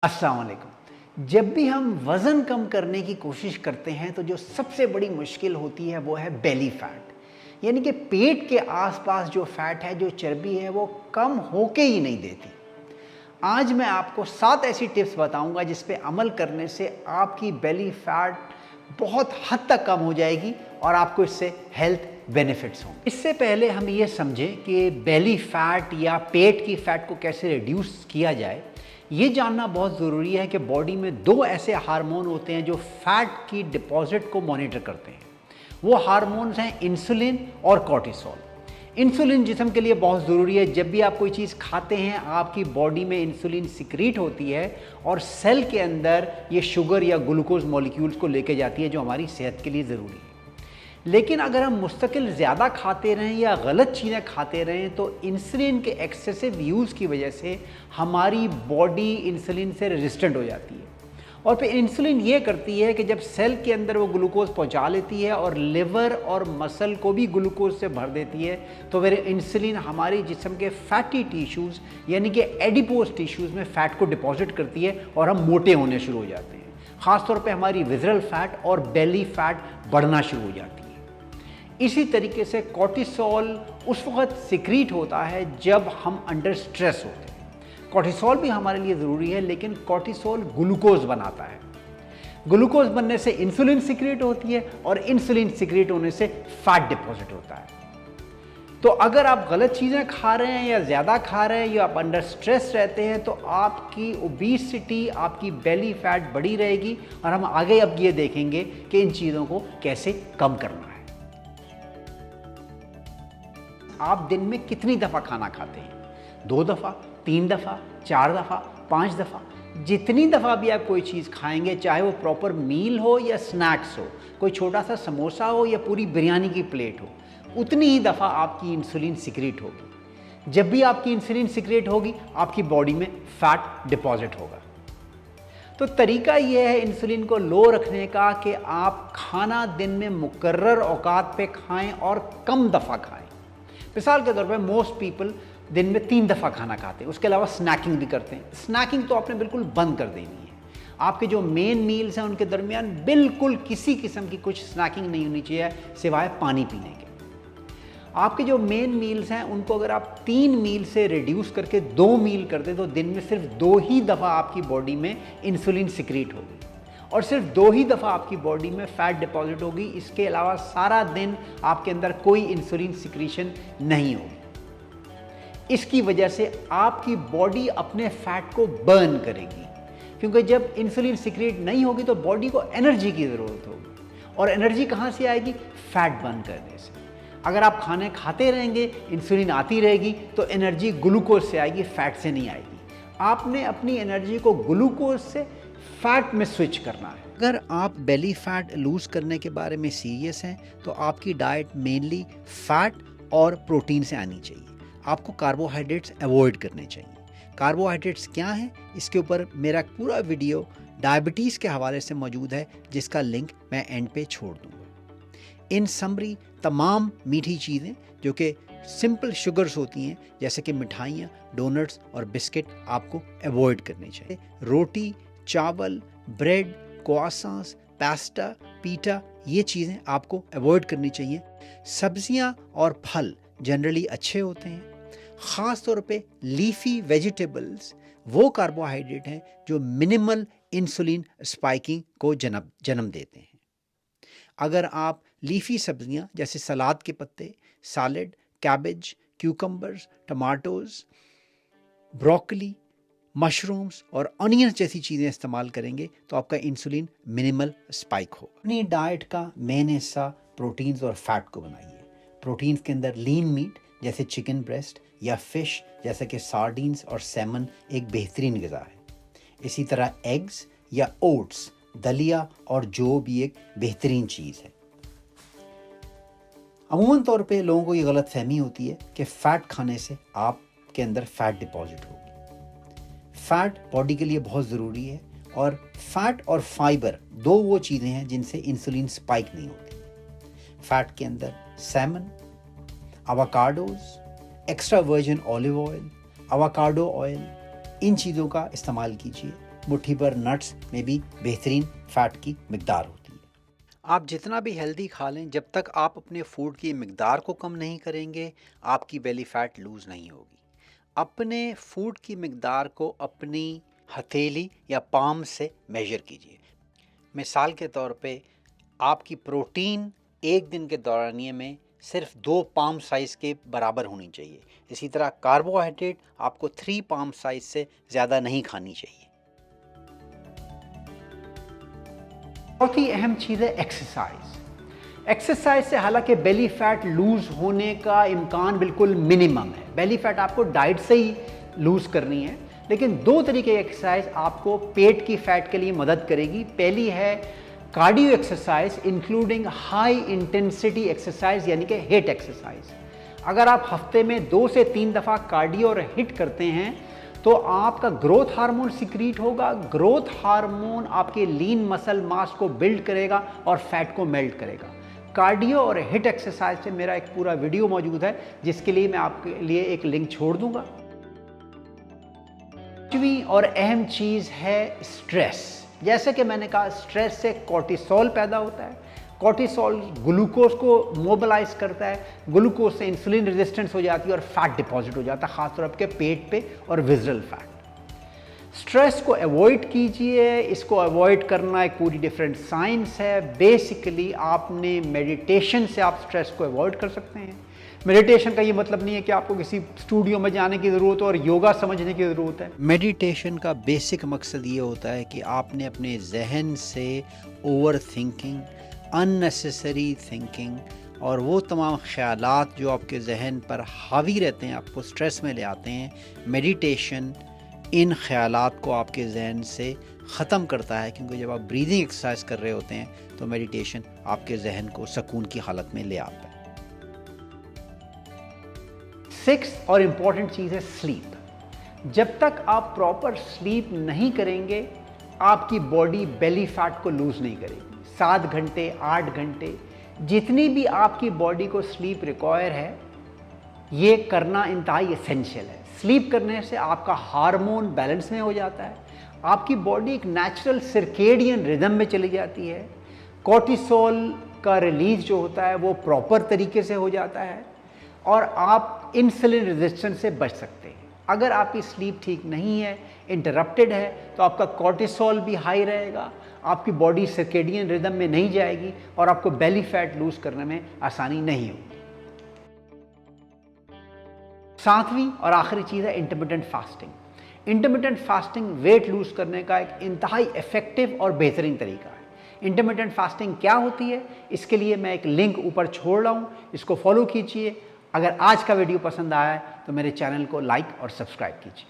अस्सलाम वालेकुम। जब भी हम वज़न कम करने की कोशिश करते हैं तो जो सबसे बड़ी मुश्किल होती है वो है बेली फैट, यानी कि पेट के आसपास जो फैट है, जो चर्बी है, वो कम होके ही नहीं देती। आज मैं आपको 7 ऐसी टिप्स बताऊंगा जिस पे अमल करने से आपकी बेली फैट बहुत हद तक कम हो जाएगी और आपको इससे हेल्थ बेनिफिट्स होंगे। इससे पहले हम ये समझें कि बेली फैट या पेट की फैट को कैसे रिड्यूस किया जाए। ये जानना बहुत ज़रूरी है कि बॉडी में 2 ऐसे हार्मोन होते हैं जो फैट की डिपॉजिट को मॉनिटर करते हैं। वो हार्मोन्स हैं इंसुलिन और कॉर्टिसोल। इंसुलिन जिस्म के लिए बहुत ज़रूरी है। जब भी आप कोई चीज़ खाते हैं आपकी बॉडी में इंसुलिन सिक्रीट होती है और सेल के अंदर ये शुगर या ग्लूकोज मॉलिक्यूल्स को लेके जाती है जो हमारी सेहत के लिए ज़रूरी है। लेकिन अगर हम मुस्तकिल ज़्यादा खाते रहें या गलत चीज़ें खाते रहें तो इंसुलिन के एक्सेसिव यूज़ की वजह से हमारी बॉडी इंसुलिन से रेजिस्टेंट हो जाती है और फिर इंसुलिन ये करती है कि जब सेल के अंदर वो ग्लूकोज पहुंचा लेती है और लिवर और मसल को भी ग्लूकोज से भर देती है तो फिर इंसुलिन हमारे जिस्म के फैटी टिश्यूज़ यानी कि एडिपोज टिश्यूज़ में फ़ैट को डिपॉजिट करती है और हम मोटे होने शुरू हो जाते हैं। ख़ासतौर पे हमारी विज़रल फैट और बेली फैट बढ़ना शुरू हो जाती है। इसी तरीके से कॉर्टिसोल उस वक्त सिक्रीट होता है जब हम अंडर स्ट्रेस होते हैं। कॉर्टिसोल भी हमारे लिए ज़रूरी है लेकिन कॉर्टिसोल ग्लूकोज बनाता है। ग्लूकोज बनने से इंसुलिन सिक्रीट होती है और इंसुलिन सिक्रीट होने से फैट डिपॉजिट होता है। तो अगर आप गलत चीज़ें खा रहे हैं या ज़्यादा खा रहे हैं या आप अंडर स्ट्रेस रहते हैं तो आपकी ओबेसिटी, आपकी बेली फैट बढ़ी रहेगी और हम आगे अब ये देखेंगे कि इन चीज़ों को कैसे कम करना है। आप दिन में कितनी दफ़ा खाना खाते हैं? 2 दफ़ा, 3 दफ़ा, 4 दफ़ा, 5 दफ़ा? जितनी दफ़ा भी आप कोई चीज़ खाएंगे, चाहे वो प्रॉपर मील हो या स्नैक्स हो, कोई छोटा सा समोसा हो या पूरी बिरयानी की प्लेट हो, उतनी ही दफ़ा आपकी इंसुलिन सिक्रीट होगी। जब भी आपकी इंसुलिन सिक्रीट होगी आपकी बॉडी में फ़ैट डिपॉजिट होगा। तो तरीका ये है इंसुलिन को लो रखने का कि आप खाना दिन में मुकर्रर औकात पे खाएं और कम दफ़ा खाएं। मिसाल के तौर पे मोस्ट पीपल दिन में 3 दफ़ा खाना खाते हैं, उसके अलावा स्नैकिंग भी करते हैं। स्नैकिंग तो आपने बिल्कुल बंद कर देनी है। आपके जो मेन मील्स हैं उनके दरमियान बिल्कुल किसी किस्म की कुछ स्नैकिंग नहीं होनी चाहिए सिवाय पानी पीने के। आपके जो मेन मील्स हैं उनको अगर आप 3 मील से रिड्यूस करके 2 मील कर दें तो दिन में सिर्फ 2 ही दफ़ा आपकी बॉडी में इंसुलिन सिक्रीट होगी और सिर्फ 2 ही दफ़ा आपकी बॉडी में फ़ैट डिपॉजिट होगी। इसके अलावा सारा दिन आपके अंदर कोई इंसुलिन सिक्रीशन नहीं होगी। इसकी वजह से आपकी बॉडी अपने फ़ैट को बर्न करेगी, क्योंकि जब इंसुलिन सिक्रीट नहीं होगी तो बॉडी को एनर्जी की ज़रूरत होगी और एनर्जी कहाँ से आएगी? फ़ैट बर्न करने से। अगर आप खाने खाते रहेंगे, इंसुलिन आती रहेगी तो एनर्जी ग्लूकोज से आएगी, फ़ैट से नहीं आएगी। आपने अपनी एनर्जी को ग्लूकोज से फैट में स्विच करना है। अगर आप बेली फैट लूज़ करने के बारे में सीरियस हैं तो आपकी डाइट मेनली फैट और प्रोटीन से आनी चाहिए। आपको कार्बोहाइड्रेट्स अवॉइड करने चाहिए। कार्बोहाइड्रेट्स क्या हैं इसके ऊपर मेरा पूरा वीडियो डायबिटीज़ के हवाले से मौजूद है जिसका लिंक मैं एंड पे छोड़ दूँगा। इन समरी तमाम मीठी चीज़ें जो कि सिंपल शुगर्स होती हैं जैसे कि मिठाइयाँ, डोनट्स और बिस्किट आपको अवॉइड करने चाहिए। रोटी, चावल, ब्रेड, क्रोइसेंट्स, पास्ता, पीटा, ये चीज़ें आपको अवॉइड करनी चाहिए। सब्जियां और फल जनरली अच्छे होते हैं। ख़ास तौर पे लीफी वेजिटेबल्स वो कार्बोहाइड्रेट हैं जो मिनिमल इंसुलिन स्पाइकिंग को जन्म देते हैं। अगर आप लीफी सब्जियां जैसे सलाद के पत्ते, salad, cabbage, cucumbers, tomatoes, broccoli, mushrooms और ऑनियंस जैसी चीज़ें इस्तेमाल करेंगे तो आपका इंसुलिन मिनिमल स्पाइक हो। अपनी डाइट का मेन हिस्सा प्रोटीन्स और फैट को बनाइए। प्रोटीन्स के अंदर लीन मीट जैसे चिकन ब्रेस्ट या फिश जैसे कि सार्डिन्स और सैमन एक बेहतरीन ग़िज़ा है। इसी तरह एग्स या ओट्स, दलिया और जौ भी एक बेहतरीन चीज़ है। अमूमन तौर पे लोगों को ये गलत फहमी होती है कि फ़ैट खाने से आपके अंदर फ़ैट डिपॉजिट होगी। फ़ैट बॉडी के लिए बहुत ज़रूरी है और फ़ैट और फाइबर 2 वो चीज़ें हैं जिनसे इंसुलिन स्पाइक नहीं होती। फ़ैट के अंदर salmon, avocados, extra virgin olive oil, avocado oil, इन चीज़ों का इस्तेमाल कीजिए। मुट्ठी भर नट्स में भी बेहतरीन फ़ैट की मिकदार होती है। आप जितना भी हेल्दी खा लें, जब तक आप अपने फूड की मिकदार को कम नहीं करेंगे, आपकी बेली फ़ैट लूज़ नहीं होगी। अपने फूड की मिकदार को अपनी हथेली या पाम से मेजर कीजिए। मिसाल के तौर पे आपकी प्रोटीन एक दिन के दौरानिए में सिर्फ 2 पाम साइज़ के बराबर होनी चाहिए। इसी तरह कार्बोहाइड्रेट आपको 3 पाम साइज़ से ज़्यादा नहीं खानी चाहिए। चौथी अहम चीज़ है एक्सरसाइज। एक्सरसाइज से हालांकि बेली फैट लूज़ होने का इम्कान बिल्कुल मिनिमम है। बेली फैट आपको डाइट से ही लूज़ करनी है, लेकिन 2 तरीके की एक्सरसाइज आपको पेट की फैट के लिए मदद करेगी। पहली है cardio exercise including high intensity exercise यानी कि हिट एक्सरसाइज। अगर आप हफ्ते में 2 से 3 दफ़ा कार्डियो और हिट करते हैं तो आपका ग्रोथ हार्मोन सिक्रीट होगा। ग्रोथ हार्मोन आपके लीन मसल मास को बिल्ड करेगा और फैट को मेल्ट करेगा। कार्डियो और हिट एक्सरसाइज से मेरा एक पूरा वीडियो मौजूद है, जिसके लिए मैं आपके लिए एक लिंक छोड़ दूंगा। पांचवी और अहम चीज़ है स्ट्रेस। जैसे कि मैंने कहा, स्ट्रेस से कोर्टिसोल पैदा होता है। कोर्टिसोल ग्लूकोज को मोबिलाइज करता है। ग्लूकोज से इंसुलिन रेजिस्टेंस हो जाती है और फैट डिपॉजिट हो जाता है, खासतौर पर आपके पेट पे और विजरल फैट। स्ट्रेस को अवॉइड कीजिए। इसको अवॉइड करना एक पूरी डिफरेंट साइंस है। बेसिकली आपने मेडिटेशन से आप स्ट्रेस को अवॉइड कर सकते हैं। मेडिटेशन का ये मतलब नहीं है कि आपको किसी स्टूडियो में जाने की ज़रूरत हो और योगा समझने की ज़रूरत है। मेडिटेशन का बेसिक मकसद ये होता है कि आपने अपने जहन से ओवर थिंकिंग, अननेसेसरी थिंकिंग और वो तमाम ख्यालात जो आपके जहन पर हावी रहते हैं, आपको स्ट्रेस में ले आते हैं, मेडिटेशन इन ख्यालात को आपके जहन से ख़त्म करता है। क्योंकि जब आप ब्रीदिंग एक्सरसाइज कर रहे होते हैं तो मेडिटेशन आपके जहन को सुकून की हालत में ले आता है। 6th और इम्पॉर्टेंट चीज़ है स्लीप। जब तक आप प्रॉपर स्लीप नहीं करेंगे, आपकी बॉडी बेली फैट को लूज़ नहीं करेगी। 7 घंटे, 8 घंटे, जितनी भी आपकी बॉडी को स्लीप रिक्वायर है, ये करना इंतहाई एसेंशियल है। स्लीप करने से आपका हार्मोन बैलेंस में हो जाता है। आपकी बॉडी एक नेचुरल सर्केडियन रिदम में चली जाती है। कोर्टिसोल का रिलीज जो होता है वो प्रॉपर तरीके से हो जाता है और आप इंसुलिन रेजिस्टेंस से बच सकते हैं। अगर आपकी स्लीप ठीक नहीं है, इंटरप्टेड है, तो आपका कोर्टिसोल भी हाई रहेगा, आपकी बॉडी सर्केडियन रिदम में नहीं जाएगी और आपको बेली फैट लूज करने में आसानी नहीं होगी। 7वीं और आखिरी चीज़ है intermittent fasting. Intermittent fasting weight lose करने का एक इंतहाई इफेक्टिव और बेहतरीन तरीका है। इंटरमिटेंट फास्टिंग क्या होती है, इसके लिए मैं एक लिंक ऊपर छोड़ रहा हूँ, इसको फॉलो कीजिए। अगर आज का वीडियो पसंद आया है तो मेरे चैनल को लाइक और सब्सक्राइब कीजिए।